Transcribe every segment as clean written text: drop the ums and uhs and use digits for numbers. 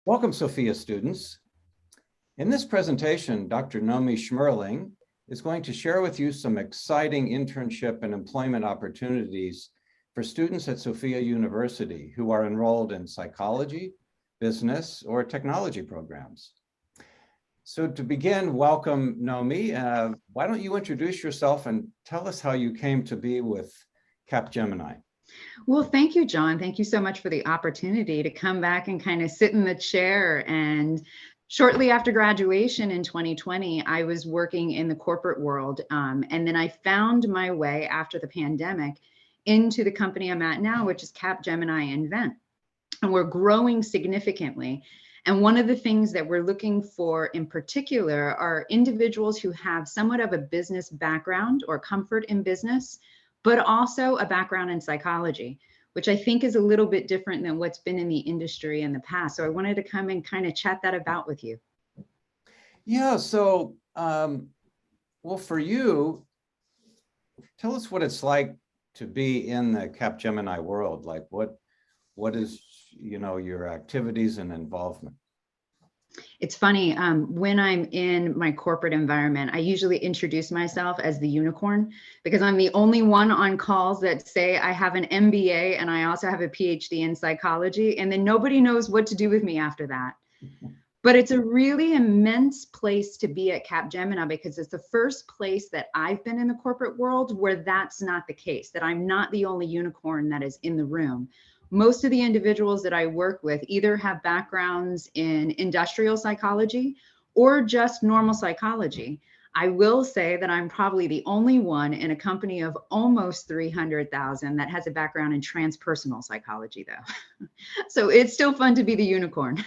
Welcome, Sofia students. In this presentation, Dr. Nomi Shmerling is going to share with you some exciting internship and employment opportunities for students at Sofia University who are enrolled in psychology, business, or technology programs. So to begin, welcome, Nomi. Why don't you introduce yourself and tell us how you came to be with Capgemini? Well, thank you, John. Thank you so much for the opportunity to come back and kind of sit in the chair. And shortly after graduation in 2020, I was working in the corporate world. And then I found my way after the pandemic into the company I'm at now, which is Capgemini Invent. And we're growing significantly. And one of the things that we're looking for in particular are individuals who have somewhat of a business background or comfort in business, but also a background in psychology, which I think is a little bit different than what's been in the industry in the past. So I wanted to come and kind of chat that about with you. Yeah, so, well, for you, tell us what it's like to be in the Capgemini world. Like what is, your activities and involvement? It's funny, when I'm in my corporate environment, I usually introduce myself as the unicorn because I'm the only one on calls that say I have an MBA and I also have a PhD in psychology, and then nobody knows what to do with me after that. But it's a really immense place to be at Capgemini because it's the first place that I've been in the corporate world where that's not the case, that I'm not the only unicorn that is in the room. Most of the individuals that I work with either have backgrounds in industrial psychology or just normal psychology. I will say that I'm probably the only one in a company of almost 300,000 that has a background in transpersonal psychology, though. So it's still fun to be the unicorn.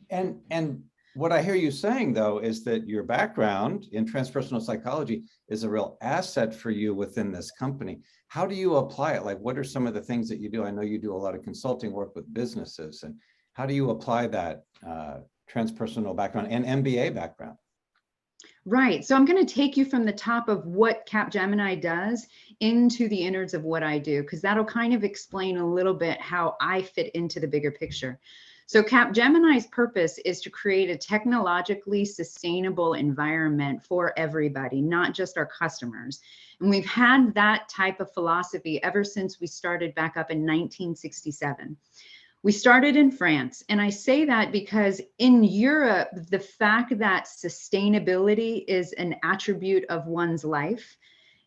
And what I hear you saying, though, is that your background in transpersonal psychology is a real asset for you within this company. How do you apply it? Like, what are some of the things that you do? I know you do a lot of consulting work with businesses. And how do you apply that transpersonal background and MBA background? Right. So I'm going to take you from the top of what Capgemini does into the innards of what I do, because that'll kind of explain a little bit how I fit into the bigger picture. So Capgemini's purpose is to create a technologically sustainable environment for everybody, not just our customers. And we've had that type of philosophy ever since we started back up in 1967. We started in France, and I say that because in Europe, the fact that sustainability is an attribute of one's life,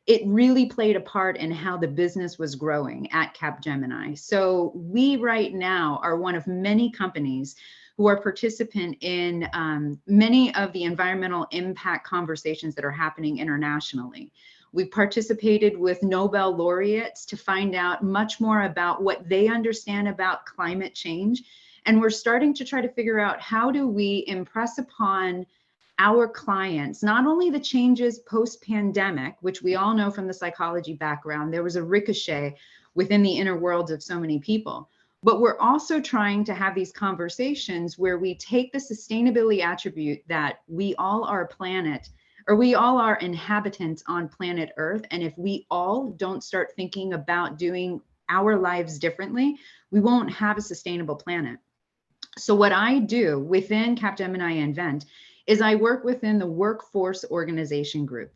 it really played a part in how the business was growing at Capgemini. So we right now are one of many companies who are participant in many of the environmental impact conversations that are happening internationally. We participated with Nobel laureates to find out much more about what they understand about climate change. And we're starting to try to figure out how do we impress upon our clients, not only the changes post-pandemic, which we all know from the psychology background, there was a ricochet within the inner worlds of so many people, but we're also trying to have these conversations where we take the sustainability attribute that we all are a planet, or we all are inhabitants on planet Earth. And if we all don't start thinking about doing our lives differently, we won't have a sustainable planet. So what I do within Capgemini Invent is I work within the workforce organization group.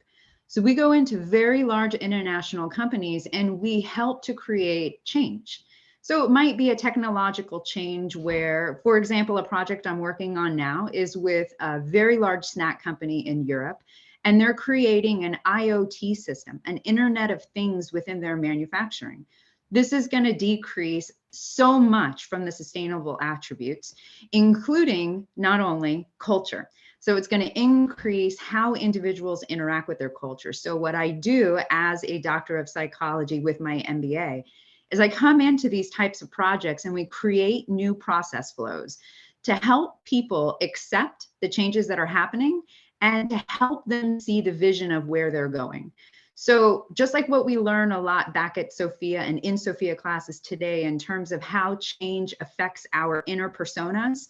So we go into very large international companies and we help to create change. So it might be a technological change where, for example, a project I'm working on now is with a very large snack company in Europe, and they're creating an IoT system, an Internet of Things within their manufacturing. This is going to decrease so much from the sustainable attributes, including not only culture. So it's going to increase how individuals interact with their culture. So what I do as a doctor of psychology with my MBA is I come into these types of projects and we create new process flows to help people accept the changes that are happening and to help them see the vision of where they're going. So just like what we learn a lot back at Sofia and in Sofia classes today in terms of how change affects our inner personas,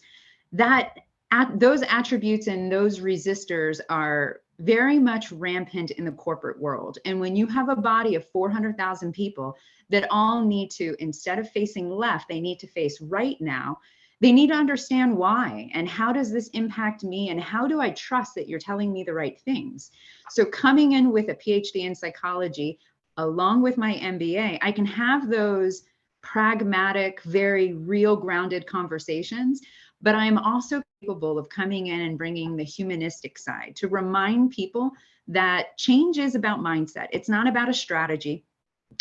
those attributes and those resistors are very much rampant in the corporate world. And when you have a body of 400,000 people that all need to, instead of facing left, they need to face right now, They need to understand why and how does this impact me and how do I trust that you're telling me the right things? So coming in with a PhD in psychology, along with my MBA, I can have those pragmatic, very real grounded conversations, but I'm also capable of coming in and bringing the humanistic side to remind people that change is about mindset. It's not about a strategy,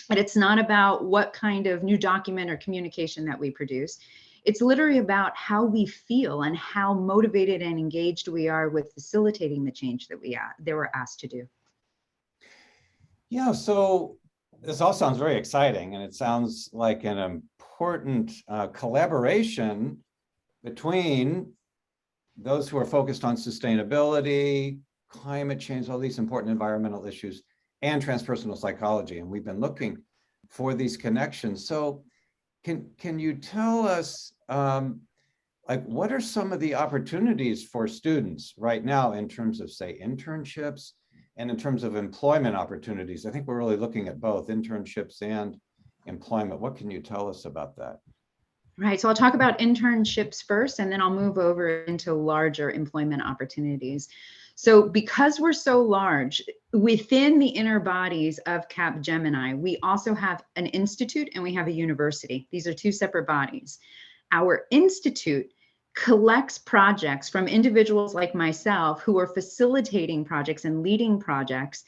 and it's not about what kind of new document or communication that we produce. It's literally about how we feel and how motivated and engaged we are with facilitating the change that they were asked to do. Yeah, so this all sounds very exciting, and it sounds like an important collaboration between those who are focused on sustainability, climate change, all these important environmental issues, and transpersonal psychology. And we've been looking for these connections. So can you tell us, like, what are some of the opportunities for students right now in terms of, say, internships and in terms of employment opportunities? I think we're really looking at both internships and employment. What can you tell us about that? Right. So I'll talk about internships first, and then I'll move over into larger employment opportunities. So because we're so large, within the inner bodies of Capgemini, we also have an institute and we have a university. These are two separate bodies. Our institute collects projects from individuals like myself who are facilitating projects and leading projects.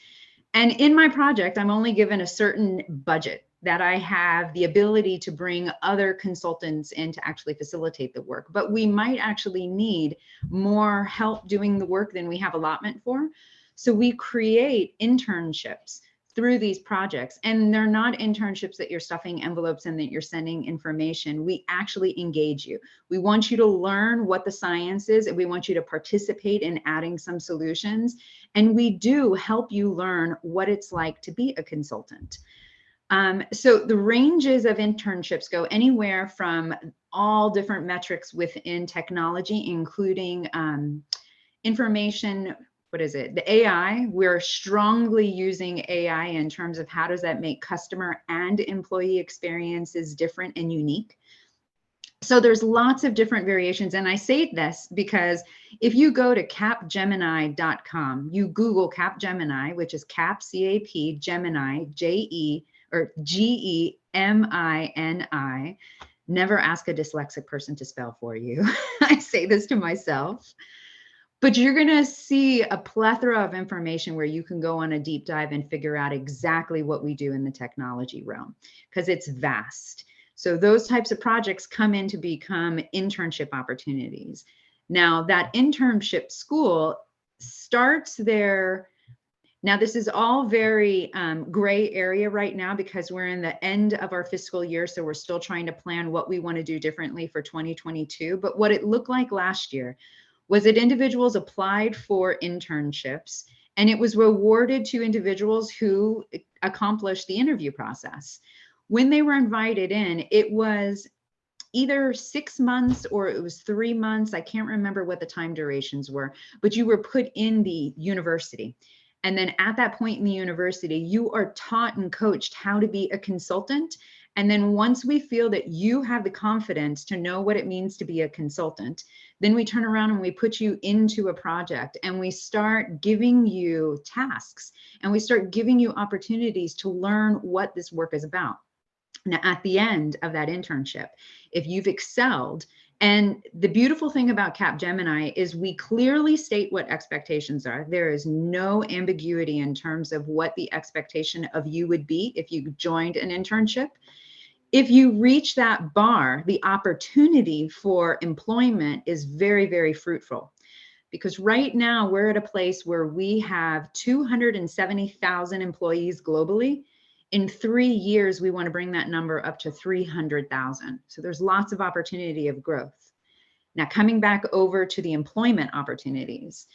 And in my project, I'm only given a certain budget that I have the ability to bring other consultants in to actually facilitate the work. But we might actually need more help doing the work than we have allotment for. So we create internships through these projects. And they're not internships that you're stuffing envelopes and that you're sending information. We actually engage you. We want you to learn what the science is, and we want you to participate in adding some solutions. And we do help you learn what it's like to be a consultant. So the ranges of internships go anywhere from all different metrics within technology, including information, the AI. We're strongly using AI in terms of how does that make customer and employee experiences different and unique. So there's lots of different variations. And I say this because if you go to capgemini.com, you Google Capgemini, which is Cap, C-A-P, Gemini, J-E, or G-E-M-I-N-I. Never ask a dyslexic person to spell for you. I say this to myself. But you're going to see a plethora of information where you can go on a deep dive and figure out exactly what we do in the technology realm, because it's vast. So those types of projects come in to become internship opportunities. Now, that internship school starts there. Now, this is all very gray area right now because we're in the end of our fiscal year. So we're still trying to plan what we want to do differently for 2022. But what it looked like last year was that individuals applied for internships, and it was rewarded to individuals who accomplished the interview process. When they were invited in, it was either 6 months or it was 3 months. I can't remember what the time durations were, but you were put in the university. And then at that point in the university, you are taught and coached how to be a consultant. And then once we feel that you have the confidence to know what it means to be a consultant, then we turn around and we put you into a project and we start giving you tasks and we start giving you opportunities to learn what this work is about. Now, at the end of that internship, if you've excelled, and the beautiful thing about Capgemini is we clearly state what expectations are. There is no ambiguity in terms of what the expectation of you would be if you joined an internship. If you reach that bar, the opportunity for employment is very, very fruitful. Because right now we're at a place where we have 270,000 employees globally. In 3 years, we want to bring that number up to 300,000. So there's lots of opportunity of growth. Now, coming back over to the employment opportunities,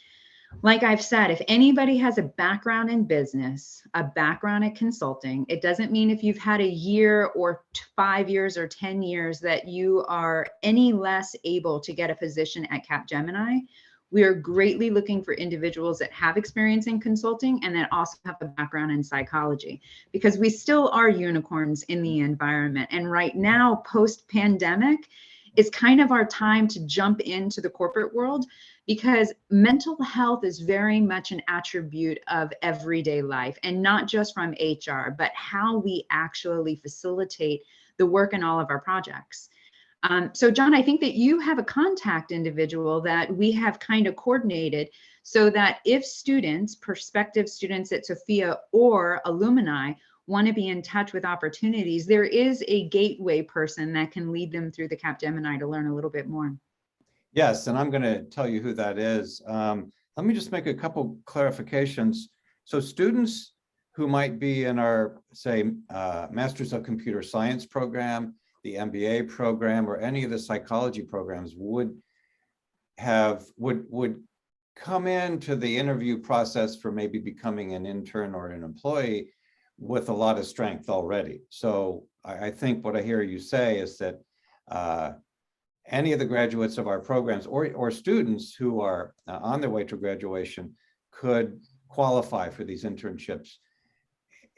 like I've said, if anybody has a background in business, a background in consulting, it doesn't mean if you've had a year or 5 years or 10 years that you are any less able to get a position at Capgemini. We are greatly looking for individuals that have experience in consulting and that also have a background in psychology, because we still are unicorns in the environment. And right now, post-pandemic, is kind of our time to jump into the corporate world, because mental health is very much an attribute of everyday life, and not just from HR, but how we actually facilitate the work in all of our projects. So John, I think that you have a contact individual that we have kind of coordinated so that if students, prospective students at Sofia or alumni want to be in touch with opportunities, there is a gateway person that can lead them through the Capgemini to learn a little bit more. Yes, and I'm going to tell you who that is. Let me just make a couple clarifications. So students who might be in our, say, Masters of Computer Science program, the MBA program, or any of the psychology programs would come into the interview process for maybe becoming an intern or an employee with a lot of strength already. So I think what I hear you say is that any of the graduates of our programs or students who are on their way to graduation could qualify for these internships.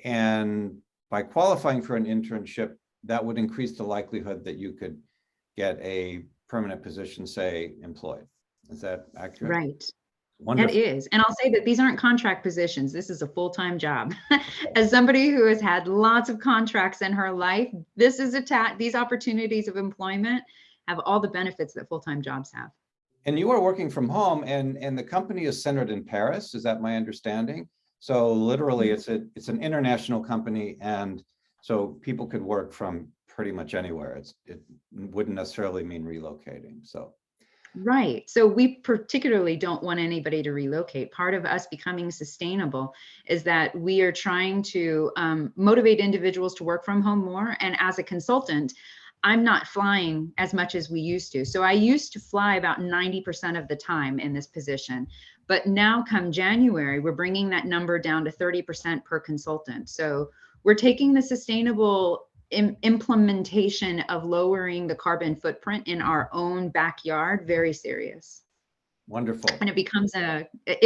And by qualifying for an internship, that would increase the likelihood that you could get a permanent position, say, employed. Is that accurate? Right. Wonderful. That is. And I'll say that these aren't contract positions. This is a full-time job. As somebody who has had lots of contracts in her life, this is these opportunities of employment have all the benefits that full-time jobs have. And you are working from home, and the company is centered in Paris. Is that my understanding? So literally, it's an international company, and so people could work from pretty much anywhere. It wouldn't necessarily mean relocating. So. Right. So we particularly don't want anybody to relocate. Part of us becoming sustainable is that we are trying to motivate individuals to work from home more. And as a consultant, I'm not flying as much as we used to. So I used to fly about 90% of the time in this position. But now come January, we're bringing that number down to 30% per consultant. So we're taking the sustainable implementation of lowering the carbon footprint in our own backyard very serious. Wonderful. And it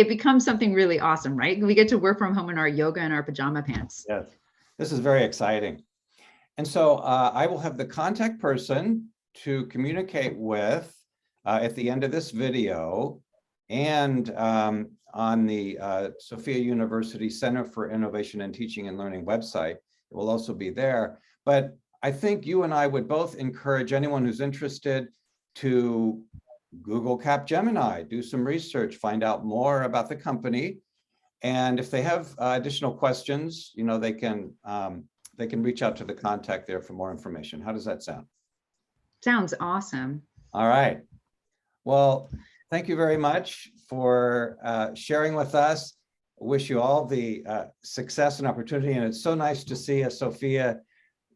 becomes something really awesome, right? We get to work from home in our yoga and our pajama pants. Yes, this is very exciting. And so I will have the contact person to communicate with at the end of this video, and on the Sofia University Center for Innovation and Teaching and Learning website. It will also be there. But I think you and I would both encourage anyone who's interested to Google Capgemini, do some research, find out more about the company. And if they have additional questions, you know, they can reach out to the contact there for more information. How does that sound? Sounds awesome. All right. Well, thank you very much for sharing with us. I wish you all the success and opportunity. And it's so nice to see a Sofia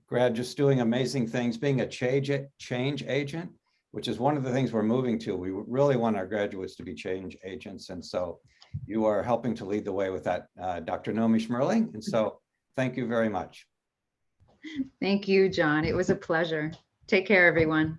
grad just doing amazing things, being a change agent, which is one of the things we're moving to. We really want our graduates to be change agents. And so you are helping to lead the way with that, Dr. Nomi Shmerling. And so thank you very much. Thank you, John. It was a pleasure. Take care, everyone.